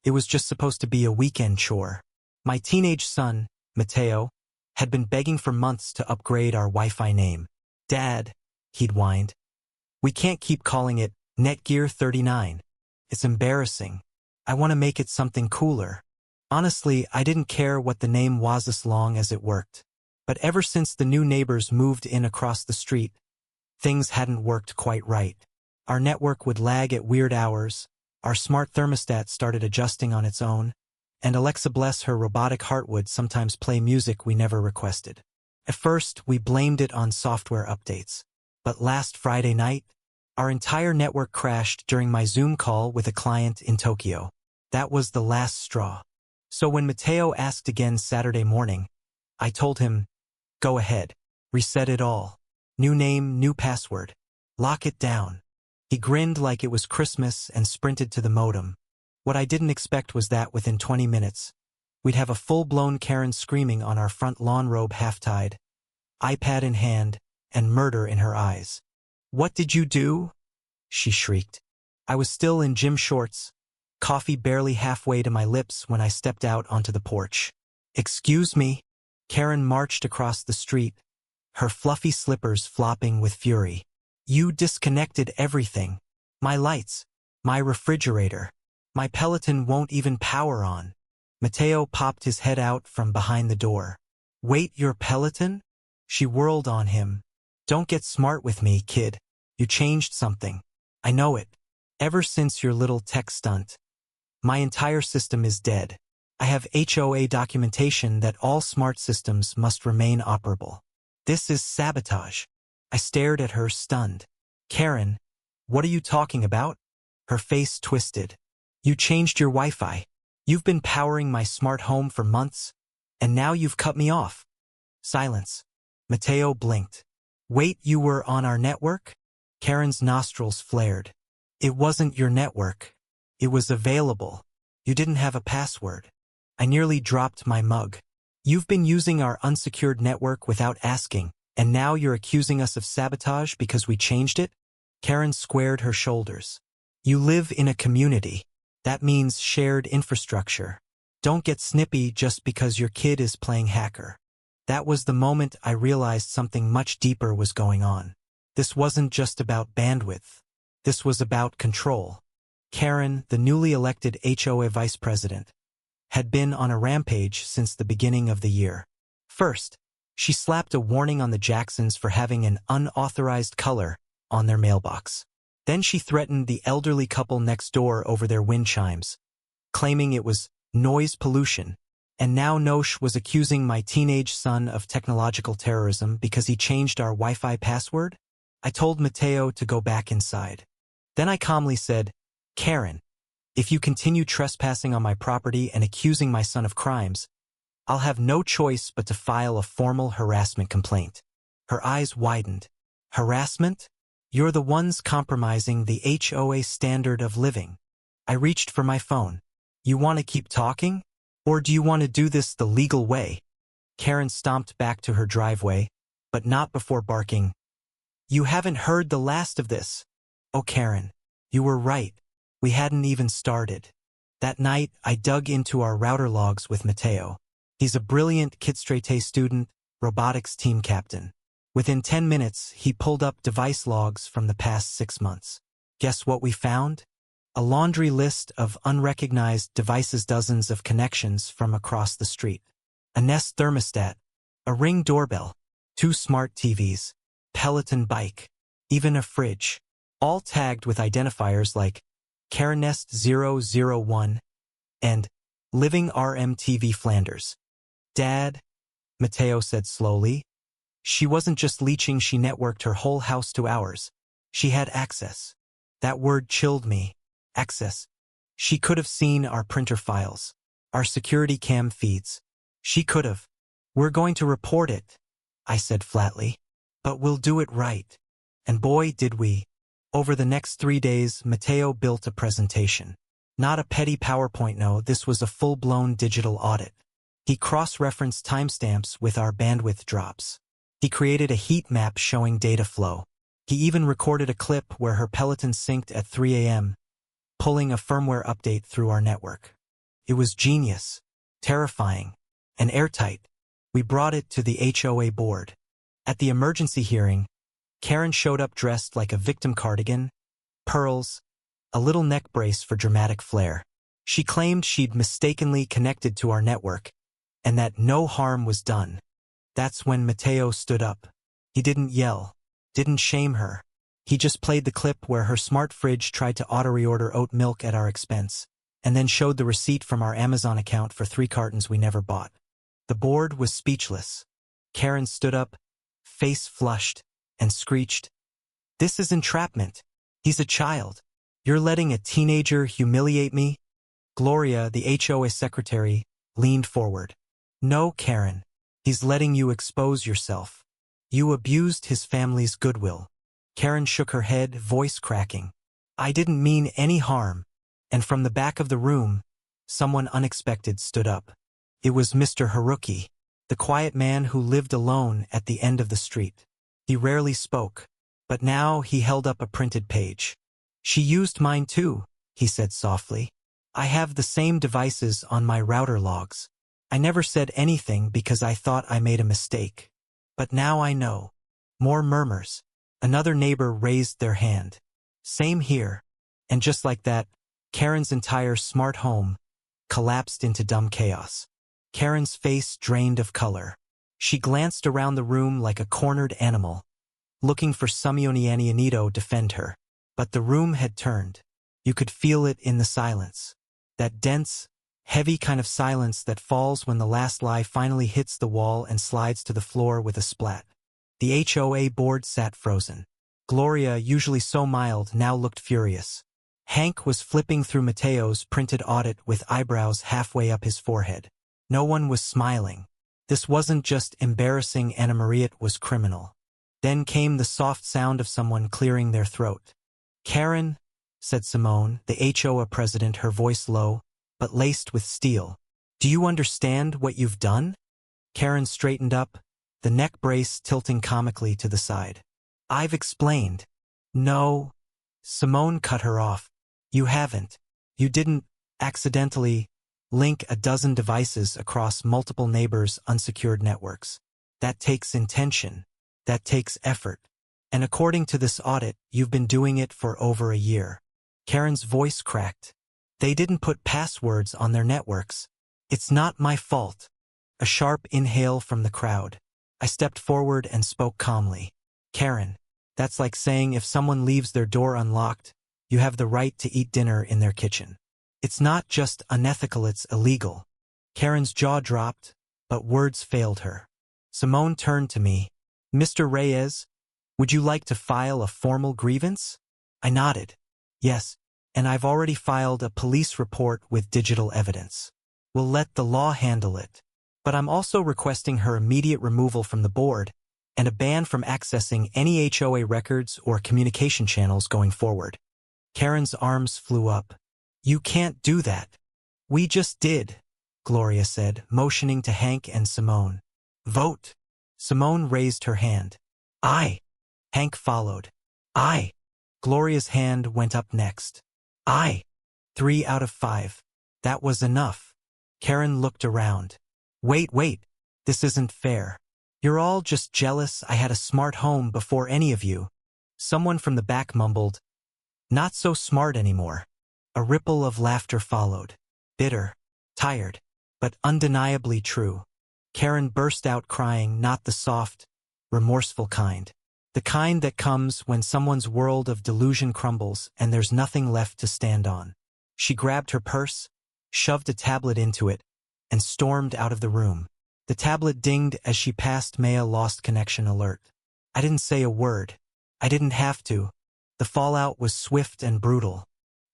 It was just supposed to be a weekend chore. My teenage son, Mateo, had been begging for months to upgrade our Wi-Fi name. Dad, he'd whined, we can't keep calling it Netgear 39. It's embarrassing. I want to make it something cooler. Honestly, I didn't care what the name was as long as it worked. But ever since the new neighbors moved in across the street, things hadn't worked quite right. Our network would lag at weird hours, our smart thermostat started adjusting on its own, and Alexa, bless her robotic heart, would sometimes play music we never requested. At first, we blamed it on software updates. But last Friday night, our entire network crashed during my Zoom call with a client in Tokyo. That was the last straw. So when Mateo asked again Saturday morning, I told him, go ahead, reset it all. New name, new password. Lock it down. He grinned like it was Christmas and sprinted to the modem. What I didn't expect was that within 20 minutes, we'd have a full-blown Karen screaming on our front lawn, robe half-tied, iPad in hand, and murder in her eyes. What did you do? She shrieked. I was still in gym shorts, coffee barely halfway to my lips when I stepped out onto the porch. Excuse me? Karen marched across the street, her fluffy slippers flopping with fury. You disconnected everything. My lights, my refrigerator, my Peloton won't even power on. Mateo popped his head out from behind the door. Wait, your Peloton? She whirled on him. Don't get smart with me, kid. You changed something. I know it. Ever since your little tech stunt, my entire system is dead. I have HOA documentation that all smart systems must remain operable. This is sabotage. I stared at her, stunned. Karen, what are you talking about? Her face twisted. You changed your Wi-Fi. You've been powering my smart home for months, and now you've cut me off. Silence. Mateo blinked. Wait, you were on our network? Karen's nostrils flared. It wasn't your network. It was available. You didn't have a password. I nearly dropped my mug. You've been using our unsecured network without asking, and now you're accusing us of sabotage because we changed it? Karen squared her shoulders. You live in a community. That means shared infrastructure. Don't get snippy just because your kid is playing hacker. That was the moment I realized something much deeper was going on. This wasn't just about bandwidth. This was about control. Karen, the newly elected HOA vice president, had been on a rampage since the beginning of the year. First, she slapped a warning on the Jacksons for having an unauthorized color on their mailbox. Then she threatened the elderly couple next door over their wind chimes, claiming it was noise pollution. And now Nosh was accusing my teenage son of technological terrorism because he changed our Wi-Fi password? I told Mateo to go back inside. Then I calmly said, Karen, if you continue trespassing on my property and accusing my son of crimes, I'll have no choice but to file a formal harassment complaint. Her eyes widened. Harassment? You're the ones compromising the HOA standard of living. I reached for my phone. You want to keep talking? Or do you want to do this the legal way? Karen stomped back to her driveway, but not before barking. You haven't heard the last of this. Oh, Karen, you were right. We hadn't even started. That night, I dug into our router logs with Mateo. He's a brilliant Kidstrate student, robotics team captain. Within 10 minutes, he pulled up device logs from the past 6 months. Guess what we found? A laundry list of unrecognized devices, dozens of connections from across the street. A Nest thermostat, a Ring doorbell, 2 smart TVs, Peloton bike, even a fridge. All tagged with identifiers like Karen Nest 001 and Living RMTV Flanders. Dad, Mateo said slowly, she wasn't just leeching, she networked her whole house to ours. She had access. That word chilled me. Access. She could have seen our printer files, our security cam feeds. She could have. We're going to report it, I said flatly. But we'll do it right. And boy, did we. Over the next 3 days, Mateo built a presentation. Not a petty PowerPoint, no, this was a full-blown digital audit. He cross-referenced timestamps with our bandwidth drops. He created a heat map showing data flow. He even recorded a clip where her Peloton synced at 3 a.m., pulling a firmware update through our network. It was genius, terrifying, and airtight. We brought it to the HOA board. At the emergency hearing, Karen showed up dressed like a victim cardigan, pearls, a little neck brace for dramatic flair. She claimed she'd mistakenly connected to our network, and that no harm was done. That's when Mateo stood up. He didn't yell, didn't shame her. He just played the clip where her smart fridge tried to auto-reorder oat milk at our expense, and then showed the receipt from our Amazon account for 3 cartons we never bought. The board was speechless. Karen stood up, face flushed, and screeched, "This is entrapment. He's a child. You're letting a teenager humiliate me?" Gloria, the HOA secretary, leaned forward. "No, Karen. He's letting you expose yourself. You abused his family's goodwill." Karen shook her head, voice cracking. "I didn't mean any harm." And from the back of the room, someone unexpected stood up. It was Mr. Haruki, the quiet man who lived alone at the end of the street. He rarely spoke, but now he held up a printed page. "She used mine too," he said softly. "I have the same devices on my router logs. I never said anything because I thought I made a mistake. But now I know." More murmurs. Another neighbor raised their hand. "Same here." And just like that, Karen's entire smart home collapsed into dumb chaos. Karen's face drained of color. She glanced around the room like a cornered animal, looking for Samionianianito to defend her. But the room had turned. You could feel it in the silence. That dense, heavy kind of silence that falls when the last lie finally hits the wall and slides to the floor with a splat. The HOA board sat frozen. Gloria, usually so mild, now looked furious. Hank was flipping through Mateo's printed audit with eyebrows halfway up his forehead. No one was smiling. This wasn't just embarrassing, Anna Maria, it was criminal. Then came the soft sound of someone clearing their throat. "Karen," said Simone, the HOA president, her voice low, but laced with steel. "Do you understand what you've done?" Karen straightened up, the neck brace tilting comically to the side. "I've explained." "No." Simone cut her off. "You haven't. You didn't accidentally link a dozen devices across multiple neighbors' unsecured networks. That takes intention. That takes effort. And according to this audit, you've been doing it for over a year." Karen's voice cracked. "They didn't put passwords on their networks. It's not my fault." A sharp inhale from the crowd. I stepped forward and spoke calmly. "Karen, that's like saying if someone leaves their door unlocked, you have the right to eat dinner in their kitchen. It's not just unethical, it's illegal." Karen's jaw dropped, but words failed her. Simone turned to me. "Mr. Reyes, would you like to file a formal grievance?" I nodded. "Yes, and I've already filed a police report with digital evidence. We'll let the law handle it. But I'm also requesting her immediate removal from the board and a ban from accessing any HOA records or communication channels going forward." Karen's arms flew up. "You can't do that." "We just did," Gloria said, motioning to Hank and Simone. "Vote." Simone raised her hand. "Aye." Hank followed. "Aye." Gloria's hand went up next. "Aye." 3 out of 5. That was enough. Karen looked around. Wait, this isn't fair. You're all just jealous I had a smart home before any of you." Someone from the back mumbled, "Not so smart anymore." A ripple of laughter followed. Bitter, tired, but undeniably true. Karen burst out crying, not the soft, remorseful kind. The kind that comes when someone's world of delusion crumbles and there's nothing left to stand on. She grabbed her purse, shoved a tablet into it, and stormed out of the room. The tablet dinged as she passed Maya lost connection alert. I didn't say a word. I didn't have to. The fallout was swift and brutal.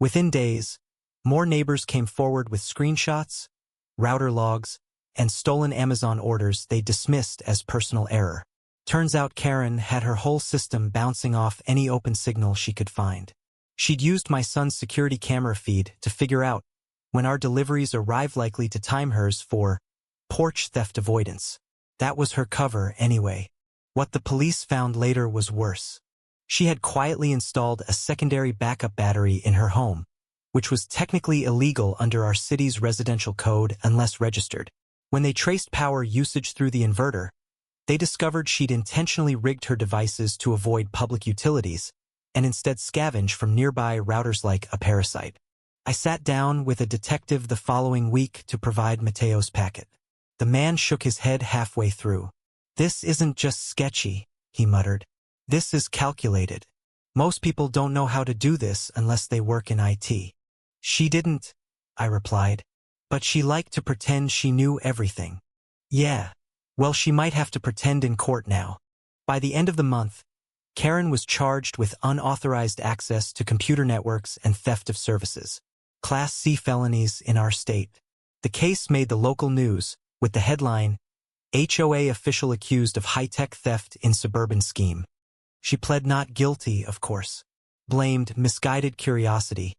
Within days, more neighbors came forward with screenshots, router logs, and stolen Amazon orders they dismissed as personal error. Turns out Karen had her whole system bouncing off any open signal she could find. She'd used my son's security camera feed to figure out when our deliveries arrived, likely to time hers for porch theft avoidance. That was her cover anyway. What the police found later was worse. She had quietly installed a secondary backup battery in her home, which was technically illegal under our city's residential code unless registered. When they traced power usage through the inverter, they discovered she'd intentionally rigged her devices to avoid public utilities and instead scavenge from nearby routers like a parasite. I sat down with a detective the following week to provide Mateo's packet. The man shook his head halfway through. "This isn't just sketchy," he muttered. "This is calculated. Most people don't know how to do this unless they work in IT." "She didn't," I replied. "But she liked to pretend she knew everything." "Yeah. Well, she might have to pretend in court now." By the end of the month, Karen was charged with unauthorized access to computer networks and theft of services. Class C felonies in our state. The case made the local news, with the headline, "HOA official accused of high-tech theft in suburban scheme." She pled not guilty, of course, blamed misguided curiosity,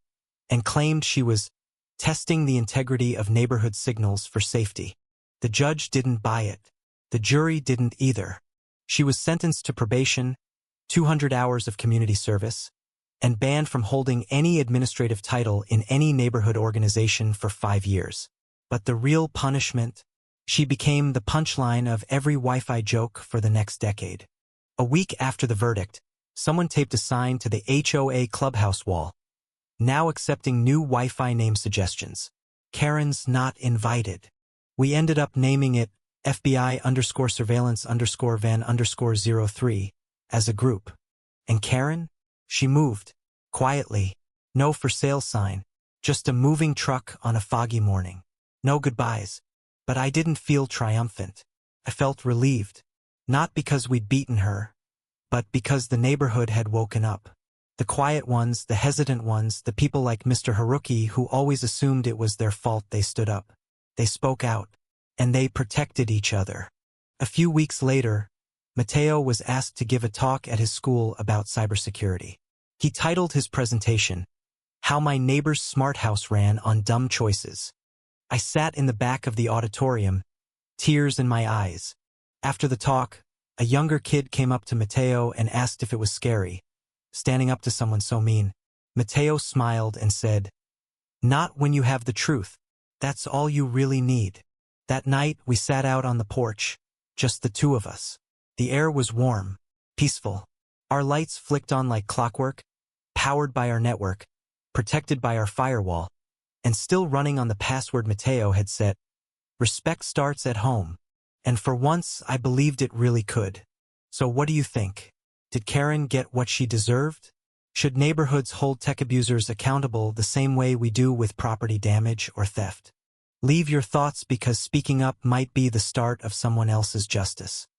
and claimed she was testing the integrity of neighborhood signals for safety. The judge didn't buy it. The jury didn't either. She was sentenced to probation, 200 hours of community service, and banned from holding any administrative title in any neighborhood organization for 5 years. But the real punishment? She became the punchline of every Wi-Fi joke for the next decade. A week after the verdict, someone taped a sign to the HOA clubhouse wall, now accepting new Wi-Fi name suggestions. Karen's not invited. We ended up naming it FBI_surveillance_van_03 as a group. And Karen? She moved. Quietly. No for sale sign. Just a moving truck on a foggy morning. No goodbyes. But I didn't feel triumphant. I felt relieved. Not because we'd beaten her, but because the neighborhood had woken up. The quiet ones, the hesitant ones, the people like Mr. Haruki who always assumed it was their fault, they stood up. They spoke out. And they protected each other. A few weeks later, Mateo was asked to give a talk at his school about cybersecurity. He titled his presentation, "How My Neighbor's Smart House Ran on Dumb Choices." I sat in the back of the auditorium, tears in my eyes. After the talk, a younger kid came up to Mateo and asked if it was scary, standing up to someone so mean. Mateo smiled and said, "Not when you have the truth. That's all you really need." That night, we sat out on the porch, just the two of us. The air was warm, peaceful. Our lights flicked on like clockwork, powered by our network, protected by our firewall, and still running on the password Mateo had set. Respect starts at home. And for once, I believed it really could. So what do you think? Did Karen get what she deserved? Should neighborhoods hold tech abusers accountable the same way we do with property damage or theft? Leave your thoughts, because speaking up might be the start of someone else's justice.